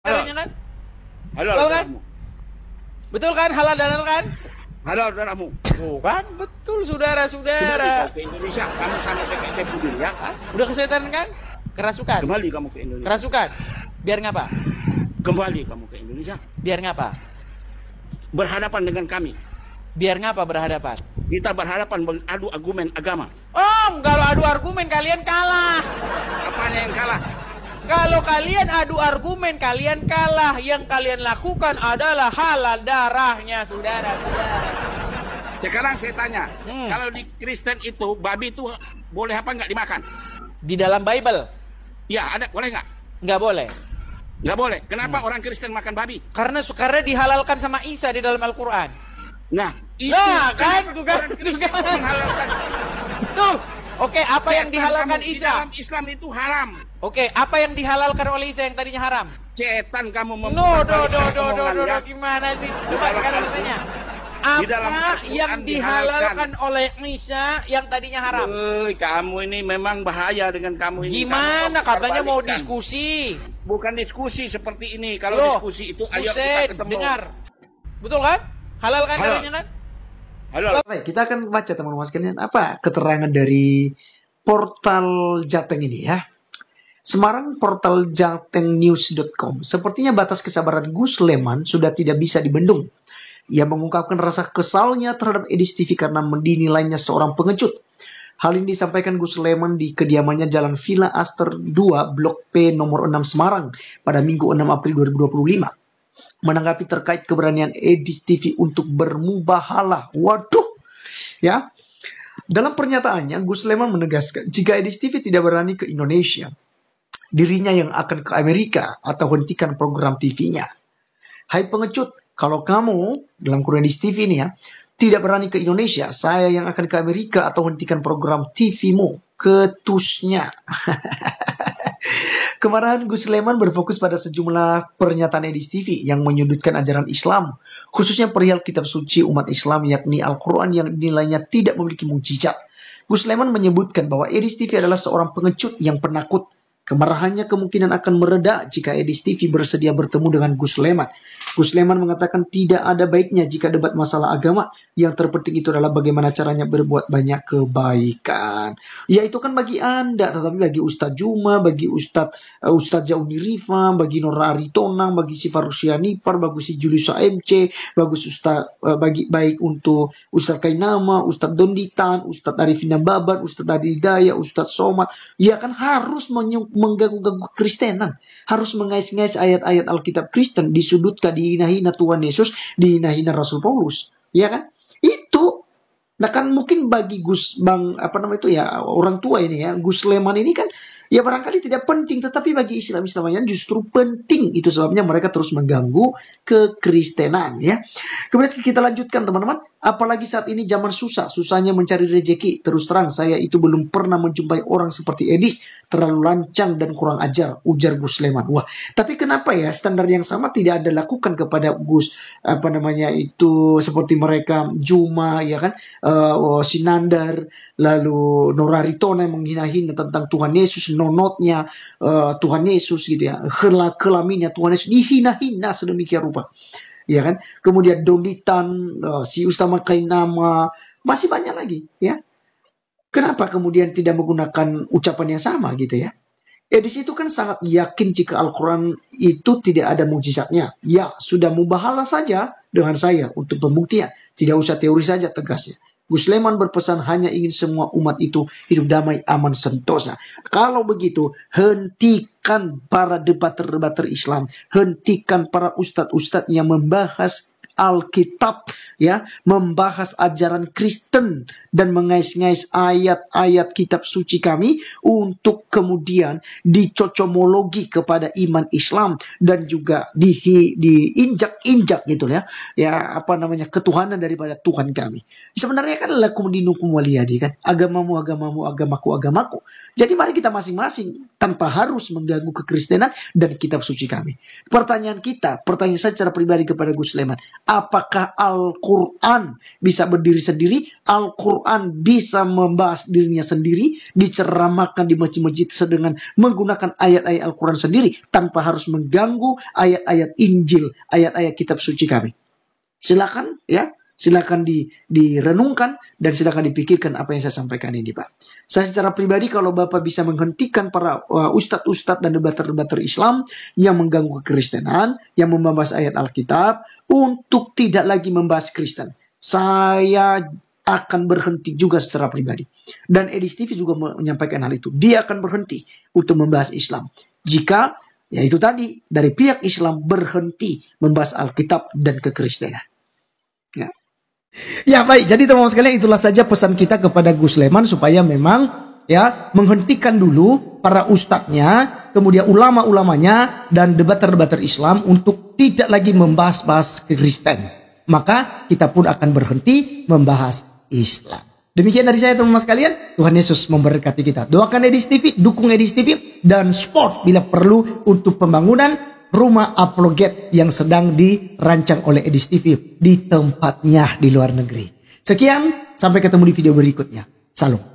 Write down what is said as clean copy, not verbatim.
Halal. darahnya kan? Halal Betul kan? darahmu. Betul kan? Halal darah kan? Halal darahmu. Tuh kan? Betul Kembali saudara-saudara. kau ke Indonesia. Kamu sama saya pudin ya. Hah? Udah kesehatan kan? Kerasukan. Kembali kamu ke Indonesia. Kerasukan. Biar ngapa? Kembali kamu ke Indonesia. Biar ngapa? Berhadapan dengan kami. Biar ngapa berhadapan? Kita berhadapan beradu argumen agama. Oh, kalau adu argumen kalian kalah. Apanya yang kalah? Kalau kalian adu argumen kalian kalah. Yang kalian lakukan adalah halal darahnya saudara-saudara. Sekarang saya tanya, kalau di Kristen itu babi itu boleh apa nggak dimakan? Di dalam Bible Ya ada, boleh nggak? nggak boleh. Nggak boleh. Kenapa orang Kristen makan babi? Karena dihalalkan sama Isa di dalam Al-Quran. Nah, itu Nah, kan, tuh kan, orang Kristen tuh kan. menghalalkan. Tuh. Oke, apa yang dihalalkan Di Isa? dalam Islam itu haram. Oke, apa yang dihalalkan oleh Isa yang tadinya haram? Cetan kamu No, omongan, ya. gimana sih? Coba dalam sekarang Al-Quran. tanya. Di dalam Apa Al-Quran yang dihalalkan oleh Isa yang tadinya haram? Kamu ini memang bahaya dengan kamu ini. Gimana? Kamu Katanya mau perbalikkan. diskusi. Bukan diskusi seperti ini. Kalau Loh, diskusi itu ayo Buset, kita ketemu. dengar. Betul kan? Halal kan Halal. darahnya kan? Halo. Baik, kita akan baca teman-teman sekalian apa keterangan dari portal Jateng ini ya. Semarang portal jatengnews.com. Sepertinya batas kesabaran Gus Leman sudah tidak bisa dibendung. Ia mengungkapkan rasa kesalnya terhadap Edis TV karena dinilainya seorang pengecut. Hal ini disampaikan Gus Leman di kediamannya Jalan Villa Aster 2 Blok P nomor 6 Semarang pada Minggu 6 April 2025. Menanggapi terkait keberanian Edis TV untuk bermubahalah. Waduh. Ya. Dalam pernyataannya Gus Leman menegaskan jika Edis TV tidak berani ke Indonesia, dirinya yang akan ke Amerika atau hentikan program TV-nya. Hai pengecut, kalau kamu dalam kurung Edis TV ini ya tidak berani ke Indonesia, saya yang akan ke Amerika atau hentikan program TV-mu. Ketusnya. Kemarahan Gus Leman berfokus pada sejumlah pernyataan Edis TV yang menyudutkan ajaran Islam, khususnya perihal kitab suci umat Islam yakni Al-Quran yang nilainya tidak memiliki mukjizat. Gus Leman menyebutkan bahwa Edis TV adalah seorang pengecut yang penakut. Kemarahannya kemungkinan akan mereda jika Edis TV bersedia bertemu dengan Gus Leman. Gus Leman mengatakan tidak ada baiknya jika debat masalah agama. Yang terpenting itu adalah bagaimana caranya berbuat banyak kebaikan. Ya itu kan bagi Anda, tetapi bagi Ustadz Juma, bagi Ustadz Jauni Rifa, bagi Nora Aritonang, bagi Sifar Rusyanifar, bagi si Julius AMC, bagus bagi baik untuk Ustadz Kainama, Ustadz Donditan, Ustadz Arifin Babar, Ustadz Adi Hidayah, Ustadz Somad. Ya kan harus mengganggu Kristenan, harus mengais-ngais ayat-ayat Alkitab Kristen, disudutkan, dihina-hina Tuhan Yesus, dihina-hina Rasul Paulus, ya kan? Itu, nah kan mungkin bagi orang tua ini ya, Gus Leman ini kan, ya barangkali tidak penting, tetapi bagi Islam-Islamnya justru penting. Itu sebabnya mereka terus mengganggu kekristenan ya. Kemudian kita lanjutkan teman-teman. Apalagi saat ini zaman susahnya mencari rezeki. Terus terang saya itu belum pernah menjumpai orang seperti Edis, terlalu lancang dan kurang ajar, ujar Gus Leman. Wah, tapi kenapa ya standar yang sama tidak ada lakukan kepada Gus seperti mereka Juma ya kan, Sinandar, lalu Noraritona yang menghina-hina tentang Tuhan Yesus, nonotnya Tuhan Yesus gitu ya, kelaminnya Tuhan Yesus dihina-hina sedemikian rupa. Ya kan? Kemudian Donditan, si Ustama Kainama, masih banyak lagi ya. Kenapa kemudian tidak menggunakan ucapan yang sama gitu ya? Di situ kan sangat yakin jika Al-Quran itu tidak ada mukjizatnya. Ya, sudah mubahalah saja dengan saya untuk pembuktian. Tidak usah teori saja tegasnya. Gus Leman berpesan hanya ingin semua umat itu hidup damai, aman, sentosa. Kalau begitu, hentikan para debater-debater Islam. Hentikan para ustadz-ustadz yang membahas Alkitab, ya, membahas ajaran Kristen dan mengais-ngais ayat-ayat kitab suci kami untuk kemudian dicocomologi kepada iman Islam dan juga diinjak-injak gitu ya. Ya, ketuhanan daripada Tuhan kami. Sebenarnya kan lakum dinukum waliyadi kan. Agamamu, agamaku. Jadi mari kita masing-masing tanpa harus mengganggu kekristenan dan kitab suci kami. Pertanyaan saya secara pribadi kepada Gus Leman, Apakah Al-Quran bisa berdiri sendiri? Al-Quran bisa membahas dirinya sendiri, diceramahkan di masjid-masjid dengan menggunakan ayat-ayat Al-Quran sendiri, tanpa harus mengganggu ayat-ayat Injil, ayat-ayat kitab suci kami. Silakan ya, silakan direnungkan dan silakan dipikirkan apa yang saya sampaikan ini, Pak. Saya secara pribadi kalau Bapak bisa menghentikan para ustadz-ustadz dan debater-debater Islam yang mengganggu kekristenan, yang membahas ayat Alkitab, untuk tidak lagi membahas Kristen, saya akan berhenti juga secara pribadi. Dan Edis TV juga menyampaikan hal itu. Dia akan berhenti untuk membahas Islam jika, ya itu tadi, dari pihak Islam berhenti membahas Alkitab dan kekristenan. Ya. Ya baik, jadi teman-teman sekalian, itulah saja pesan kita kepada Gus Leman supaya memang ya menghentikan dulu para ustadznya, kemudian ulama-ulamanya dan debater-debater Islam untuk tidak lagi membahas-bahas Kristen. Maka kita pun akan berhenti membahas Islam. Demikian dari saya teman-teman sekalian, Tuhan Yesus memberkati kita. Doakan Edis TV, dukung Edis TV dan support bila perlu untuk pembangunan rumah apologet yang sedang dirancang oleh Edis TV di tempatnya di luar negeri. Sekian, sampai ketemu di video berikutnya. Salam.